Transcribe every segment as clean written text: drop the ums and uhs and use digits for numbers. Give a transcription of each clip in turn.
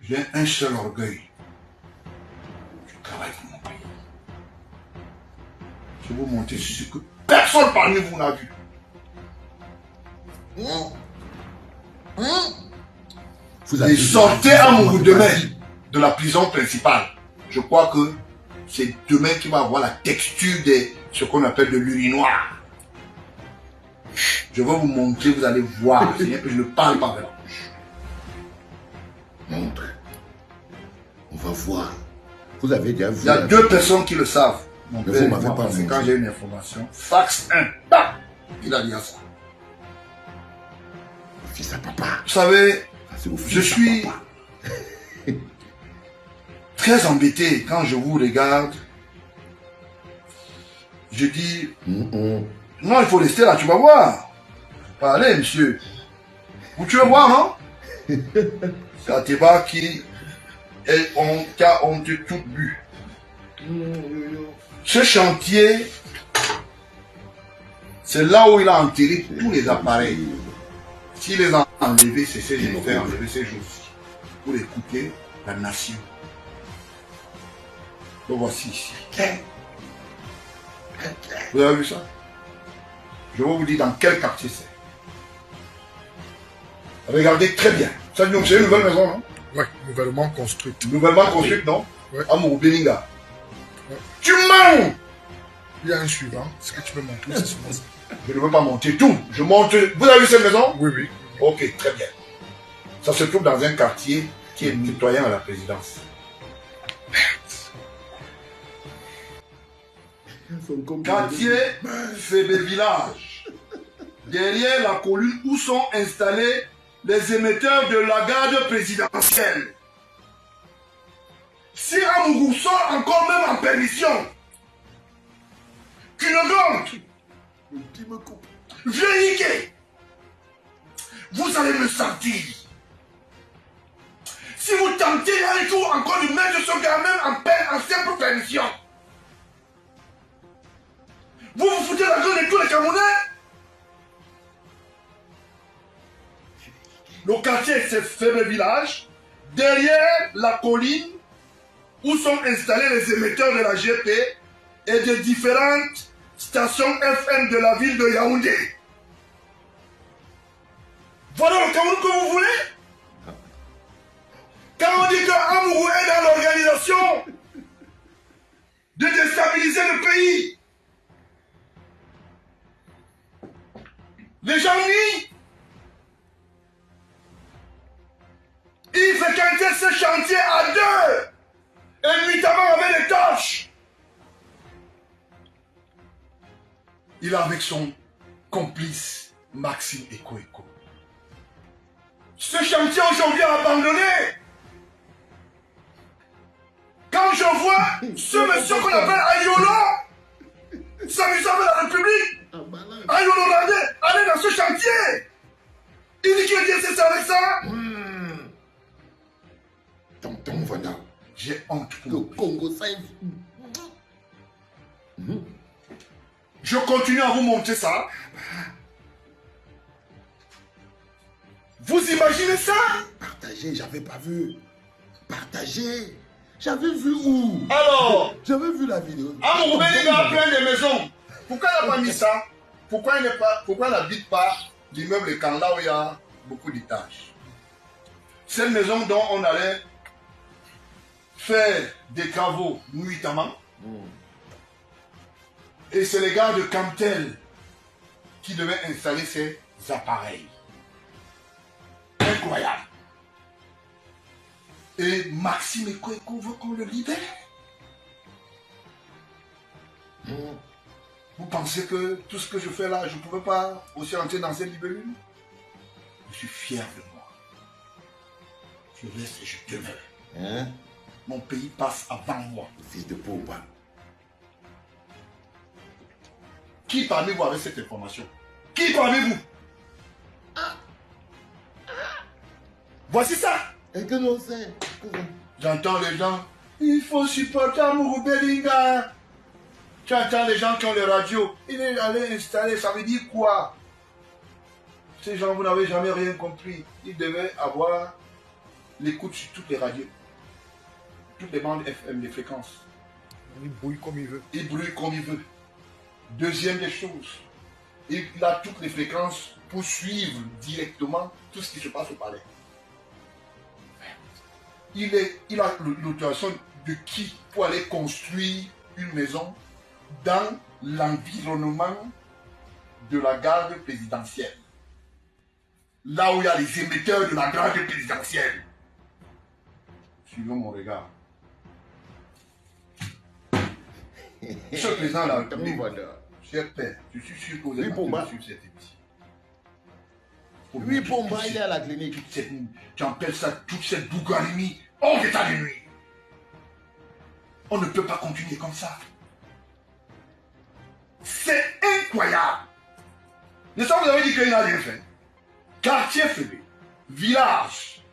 J'ai un seul orgueil. Je travaille pour mon pays. Je vais vous montrer ce que personne parmi vous n'a vu. Et sortez Amourou demain de la prison principale. Je crois que c'est demain qui va avoir la texture de ce qu'on appelle de l'urinoir. Je vais vous montrer, vous allez voir. Je ne parle pas avec la bouche. Montre. On va voir. Vous avez déjà vu. Il y a deux personnes qui le savent. Mon Mais père, vous m'avez moi, pas parce que montré. quand j'ai une information, fax 1, bah, il a dit à ça. Fils à papa. Vous savez, C'est au fils je à suis papa. très embêté quand je vous regarde. Je dis, non, il faut rester là, tu vas voir. Allez, monsieur. Vous tu veux voir, non? C'est Ateba qui a honte tout bu. Ce chantier, c'est là où il a enterré tous les appareils. S'il les a enlevés, c'est ces jours fait enlever ces jours-ci. Pour écouter la nation. Le voici ici. Vous avez vu ça? Je vais vous dire dans quel quartier c'est. Regardez très bien. Ça, c'est une nouvelle maison, non? Oui, nouvellement construite. Nouvellement construite, non? Ouais. Amour Belinga. Ouais. Tu mens! Il y a un suivant. Ce que tu peux montrer, c'est souvent ça. Je ne veux pas monter tout. Je monte. Vous avez vu cette maison? Oui, oui. Ok, très bien. Ça se trouve dans un quartier qui est mitoyen à la présidence. Quartier Fébé Village. Derrière la colline où sont installés les émetteurs de la garde présidentielle. Si Amourou sort encore même en permission, qu'une gonde, vieilliqué, vous allez me sentir. Si vous tentez un jour encore de mettre ce gars même en simple permission, vous vous foutez la gueule de tous les Camerounais. Le quartier, c'est Fébé Village. Derrière la colline où sont installés les émetteurs de la GP et de différentes stations FM de la ville de Yaoundé. Voilà le Cameroun que vous voulez? Quand on dit que Amourou est dans l'organisation de déstabiliser le pays, les gens nient. Il fréquentait ce chantier à deux, et notamment avec les torches. Il est avec son complice Maxime Eko. Ce chantier aujourd'hui est abandonné. Quand je vois ce monsieur qu'on appelle Ayolo s'amusant avec la République, Ayolo aller dans ce chantier. Il dit qu'il est c'est avec ça. Tonton Vana. J'ai honte pour Le vous. Congo, ça Je continue à vous montrer ça. Vous imaginez ça? Partagé, j'avais pas vu. Partagé. J'avais vu où? Alors, J'avais vu la vidéo. Amourou Belinga a plein de maisons. Pourquoi il n'a pas mis ça? Pourquoi il n'habite pas l'immeuble quand là où il y a beaucoup d'étages? Cette maison dont on allait faire des travaux nuitamment. Et c'est les gars de Camtel qui devaient installer ces appareils. Incroyable. Et Maxime Eko veut qu'on le libère. Vous pensez que tout ce que je fais là, je ne pouvais pas aussi entrer dans cette libellule? Je suis fier de moi. Je reste et je demeure. Hein? Mon pays passe avant moi. Fils de pauvre. Qui parmi vous avait cette information? Qui parmi vous? Voici ça. Et que l'on sait. J'entends les gens. Il faut supporter Amourou Belinga. Tu entends les gens qui ont les radios. Il est allé installer, ça veut dire quoi? Ces gens, vous n'avez jamais rien compris. Ils devaient avoir l'écoute sur toutes les radios, toutes les bandes FM, les fréquences. Il brouille comme il veut. Il brûle comme il veut. Deuxième des choses, il a toutes les fréquences pour suivre directement tout ce qui se passe au palais. Il a l'autorisation de qui pour aller construire une maison dans l'environnement de la garde présidentielle. Là où il y a les émetteurs de la garde présidentielle. Suivez mon regard. Monsieur le président de la République, cher père, je suis sûr que vous êtes en train de suivre cette émission. Oui, Pomba, il est à la clinique. Tu appelles ça toute cette bougarimie hors d'état de nuit. On ne peut pas continuer comme ça. C'est incroyable. Mais ça, vous avez dit qu'il n'a rien fait. Quartier fermé, village,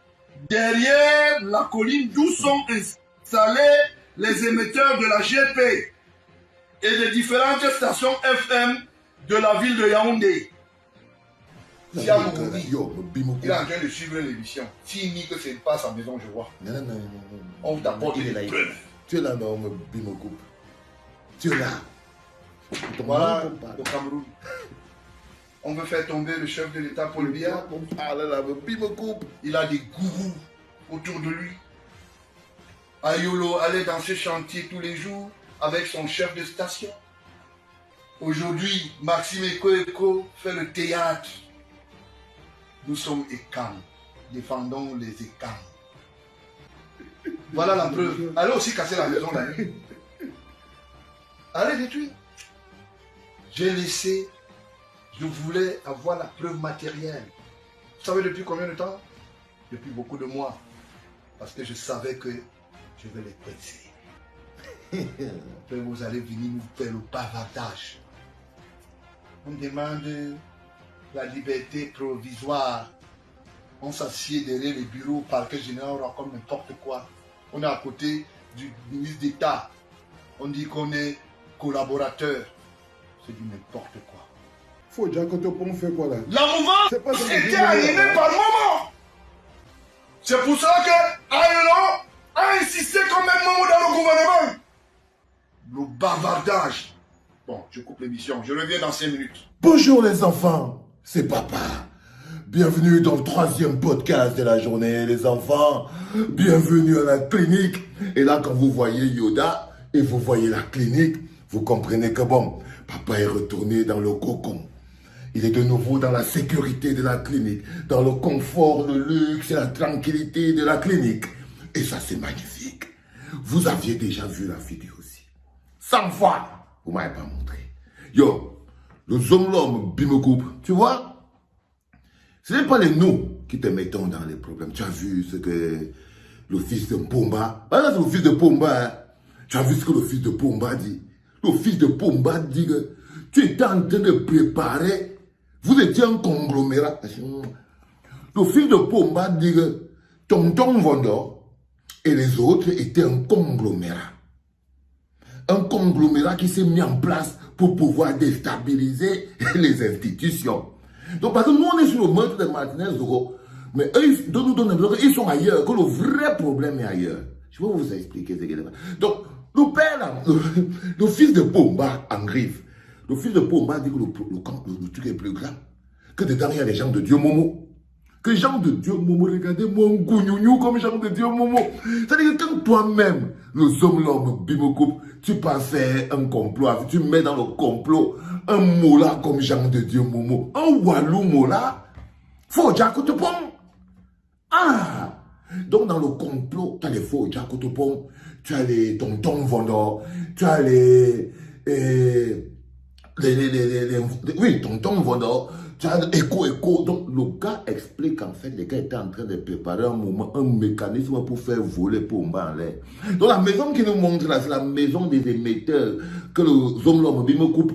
derrière la colline d'où sont installés les émetteurs de la GP et des différentes stations FM de la ville de Yaoundé. Il est en train de suivre l'émission. S'il nie que ce n'est pas sa maison, je vois. Non. On t'apporte des preuves. Tu es là, non, Bimoko. Tu es là. Voilà le Cameroun. On veut faire tomber le chef de l'État Paul Biya. Il a des gourous autour de lui. Ayolo allait dans ce chantier tous les jours avec son chef de station. Aujourd'hui, Maxime Eko fait le théâtre. Nous sommes ECAM. Défendons les ECAM. Voilà la preuve. Allez aussi casser la maison la nuit. Allez détruire. J'ai laissé. Je voulais avoir la preuve matérielle. Vous savez depuis combien de temps? Depuis beaucoup de mois. Parce que je savais que je vais les presser. Après vous allez venir nous faire le bavardage. On demande la liberté provisoire. On s'assied derrière les bureaux, parquet général, comme n'importe quoi. On est à côté du ministre d'État. On dit qu'on est collaborateur. C'est du n'importe quoi. Faut déjà que tu fait quoi là? La mouvance était animée par moment. C'est pour ça que Ayolo a insisté comme même moment dans le gouvernement. Le bavardage. Bon, je coupe l'émission. Je reviens dans 5 minutes. Bonjour les enfants, c'est papa. Bienvenue dans le 3e podcast de la journée, les enfants. Bienvenue à la clinique. Et là, quand vous voyez Yoda et vous voyez la clinique, vous comprenez que bon, papa est retourné dans le cocon. Il est de nouveau dans la sécurité de la clinique, dans le confort, le luxe et la tranquillité de la clinique. Et ça, c'est magnifique. Vous aviez déjà vu la vidéo aussi. 100 fois, vous ne m'avez pas montré. Yo, le Zomlom Bimoko, tu vois, ce n'est pas les nous qui te mettons dans les problèmes. Tu as vu ce que le fils de Pomba, là c'est le fils de Pomba, hein. Tu as vu ce que le fils de Pomba dit. Le fils de Pomba dit que tu étais en train de préparer. Vous étiez un conglomérat. Le fils de Pomba dit que Tonton Vondor et les autres étaient un conglomérat. Un conglomérat qui s'est mis en place pour pouvoir déstabiliser les institutions. Donc parce que nous on est sur le meurtre de Martinez Zoro, mais eux ils nous donnent l'impression qu'ils sont ailleurs, que le vrai problème est ailleurs. Je vais vous expliquer ce qu'il est. Donc le père là, le fils de Pomba en griffe. Le fils de Pomba dit que le truc est plus grave. Que dedans, il y a les gens de Dieu Momo. Que gens de Dieu Momo, regardez mon gougnounou comme gens de Dieu Momo. C'est-à-dire que quand toi-même, le Zomlom Bimoko, tu peux faire un complot, tu mets dans le complot un mola comme gens de Dieu Momo, un walou mola, faut déjà que tu ponds. Ah! Donc dans le complot, tu as les faux Jacotopon, tu as les tontons vendors, tu as oui, tonton vendeur, tu as écho. Donc le gars explique en fait, les gars étaient en train de préparer un mécanisme pour faire voler Pomba en l'air. Donc la maison qui nous montre là, c'est la maison des émetteurs que le Zomlom Bimoko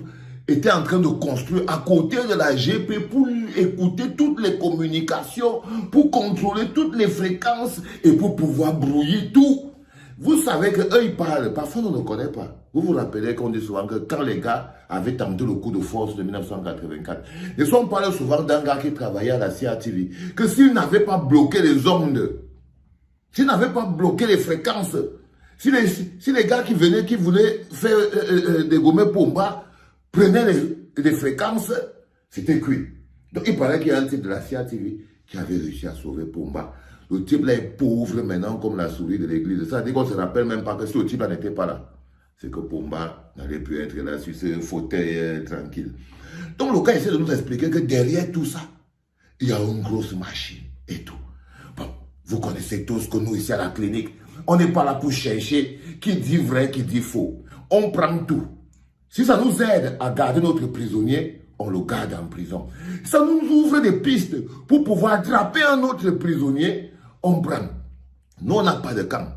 était en train de construire à côté de la GP pour écouter toutes les communications, pour contrôler toutes les fréquences et pour pouvoir brouiller tout. Vous savez qu'eux ils parlent, parfois on ne connaît pas. Vous vous rappelez qu'on dit souvent que quand les gars avaient tenté le coup de force de 1984, et on parle souvent d'un gars qui travaillait à la CRTV, que s'il n'avait pas bloqué les ondes S'ils n'avaient pas bloqué les fréquences, si les gars qui venaient, qui voulaient faire dégommer Pomba, prenaient les fréquences, c'était cuit. Donc il paraît qu'il y a un type de la CIA TV qui avait réussi à sauver Pomba. Le type là est pauvre maintenant comme la souris de l'église. Ça veut dire qu'on ne se rappelle même pas que si le type là n'était pas là, c'est que Pomba n'allait plus être là sur ce fauteuil tranquille. Donc le gars essaie de nous expliquer que derrière tout ça, il y a une grosse machine et tout. Bon, vous connaissez tous que nous ici à la clinique, on n'est pas là pour chercher qui dit vrai, qui dit faux. On prend tout. Si ça nous aide à garder notre prisonnier, on le garde en prison. Ça nous ouvre des pistes pour pouvoir attraper un autre prisonnier, on prend. Nous, on n'a pas de camp.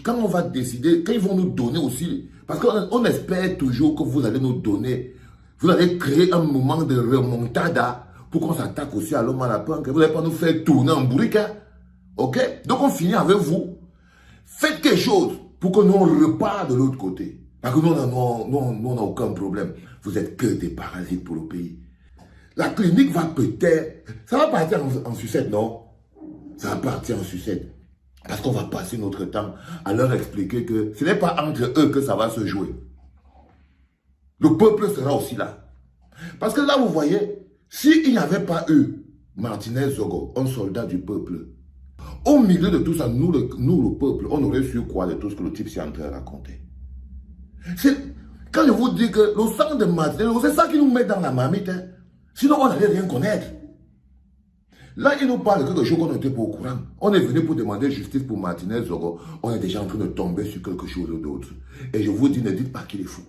Quand on va décider, quand ils vont nous donner aussi, parce qu'on espère toujours que vous allez nous donner, vous allez créer un moment de remontada pour qu'on s'attaque aussi à l'homme à la punk. Vous n'allez pas nous faire tourner en bourrique. Ok? Donc on finit avec vous. Faites quelque chose pour que nous on repart de l'autre côté. Parce que nous, on n'a aucun problème. Vous êtes que des parasites pour le pays. La clinique va peut-être... Ça va partir en sucette, non? Ça va partir en sucette. Parce qu'on va passer notre temps à leur expliquer que ce n'est pas entre eux que ça va se jouer. Le peuple sera aussi là. Parce que là, vous voyez, s'il n'y avait pas eu Martinez Zogo, un soldat du peuple, au milieu de tout ça, nous, le peuple, on aurait su quoi de tout ce que le type s'est en train de raconter. Quand je vous dis que le sang de Martinez, c'est ça qui nous met dans la marmite. Hein. Sinon, on n'allait rien connaître. Là, il nous parle de quelque chose qu'on n'était pas au courant. On est venu pour demander justice pour Martinez Zogo. On est déjà en train de tomber sur quelque chose d'autre. Et je vous dis, ne dites pas qu'il est fou.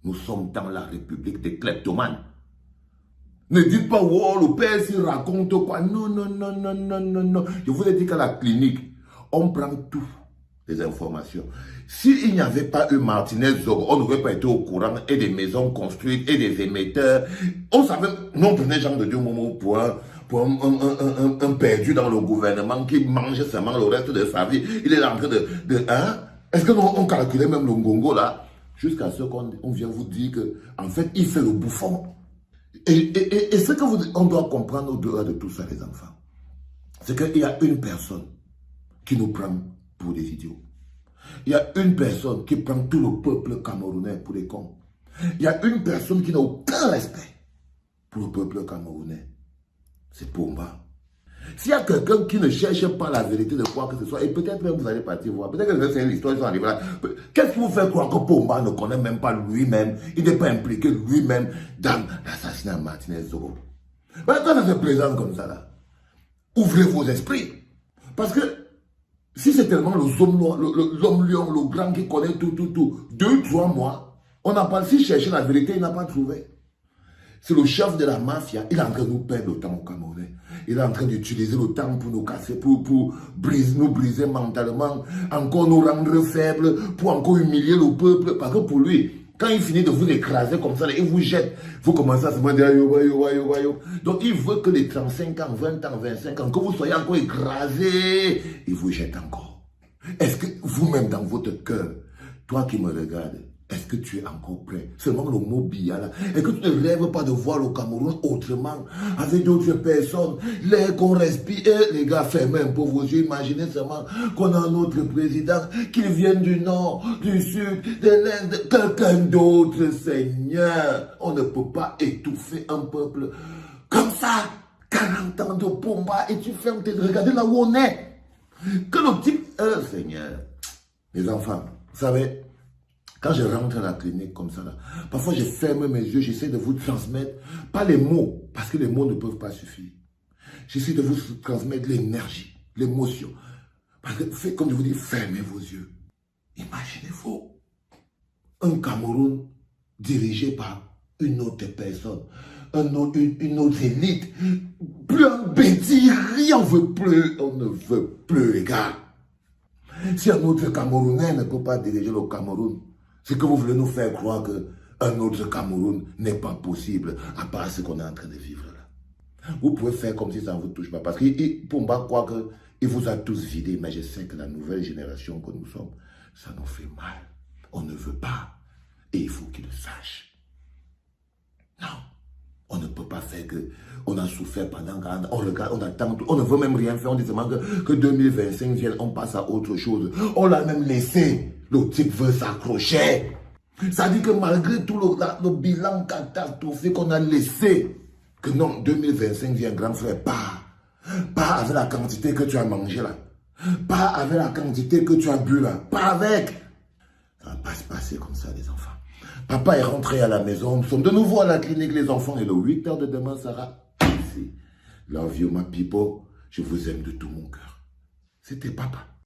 Nous sommes dans la République des kleptomanes. Ne dites pas, oh, le père s'il raconte quoi. Non, non, non, non, non, non, non. Je vous ai dit qu'à la clinique, on prend tout, les informations. S'il n'y avait pas eu Martinez Zogo, on n'aurait pas été au courant et des maisons construites et des émetteurs. On savait, nous on prenait Jean de Dieu Momo pour un perdu dans le gouvernement qui mange seulement le reste de sa vie. Il est en train hein? Est-ce que nous on calculait même le Ngongo là? Jusqu'à ce qu'on vient vous dire que, en fait, il fait le bouffon. Et ce qu'on doit comprendre au-delà de tout ça, les enfants, c'est qu'il y a une personne qui nous prend pour des idiots. Il y a une personne qui prend tout le peuple camerounais pour des cons. Il y a une personne qui n'a aucun respect pour le peuple camerounais. C'est Pomba. S'il y a quelqu'un qui ne cherche pas la vérité de quoi que ce soit, et peut-être même vous allez partir voir, peut-être que c'est l'histoire, ils sont arrivés là. Qu'est-ce qui vous fait croire que Pomba ne connaît même pas lui-même, il n'est pas impliqué lui-même dans l'assassinat de Martinez Zogo? Quand ça se présente comme ça là, ouvrez vos esprits. Parce que si c'est tellement l'homme lion, le grand qui connaît tout, 2-3 mois, on n'a pas, si chercher la vérité, il n'a pas trouvé. C'est le chef de la mafia, il est en train de nous perdre le temps au Cameroun. Il est en train d'utiliser le temps pour nous casser, pour nous briser mentalement, encore nous rendre faibles, pour encore humilier le peuple. Parce que pour lui, quand il finit de vous écraser comme ça, il vous jette. Vous commencez à se demander, yo. Donc il veut que les 35 ans, 20 ans, 25 ans, que vous soyez encore écrasés, il vous jette encore. Est-ce que vous-même dans votre cœur, toi qui me regardes, est-ce que tu es encore prêt? Seulement le mot billa là. Est-ce que tu ne rêves pas de voir le Cameroun autrement, avec d'autres personnes, l'air qu'on respire? Les gars, fermez un peu vos yeux. Imaginez seulement qu'on a un autre président, qu'il vienne du nord, du sud, de l'Inde, quelqu'un d'autre, Seigneur. On ne peut pas étouffer un peuple comme ça. 40 ans de Pomba et tu fermes tes yeux. Regardez là où on est. Que le type, Seigneur. Les enfants, vous savez, quand je rentre à la clinique comme ça, là, parfois je ferme mes yeux, j'essaie de vous transmettre, pas les mots, parce que les mots ne peuvent pas suffire. J'essaie de vous transmettre l'énergie, l'émotion. Parce que, comme je vous dis, fermez vos yeux. Imaginez-vous un Cameroun dirigé par une autre personne, une autre élite, plus un bêtise, rien on veut plus, on ne veut plus, les gars. Si un autre Camerounais ne peut pas diriger le Cameroun, c'est que vous voulez nous faire croire qu'un autre Cameroun n'est pas possible, à part ce qu'on est en train de vivre là. Vous pouvez faire comme si ça ne vous touche pas, parce que Pomba croit qu'il vous a tous vidés, mais je sais que la nouvelle génération que nous sommes, ça nous fait mal. On ne veut pas, et il faut qu'il le sache. Non, On ne peut pas faire que... On a souffert pendant 40 ans, on regarde, on attend, on ne veut même rien faire, on dit seulement que 2025 vienne, on passe à autre chose. On l'a même laissé. Le type veut s'accrocher. Ça dit que malgré tout le bilan catastrophique qu'on a laissé, que non, 2025 vient, grand frère, pas avec la quantité que tu as mangé là. Pas avec la quantité que tu as bu là. Pas avec. Ça ne va pas se passer comme ça, les enfants. Papa est rentré à la maison. Nous sommes de nouveau à la clinique, les enfants. Et le 8h de demain sera ici. Love you, my people. Je vous aime de tout mon cœur. C'était papa.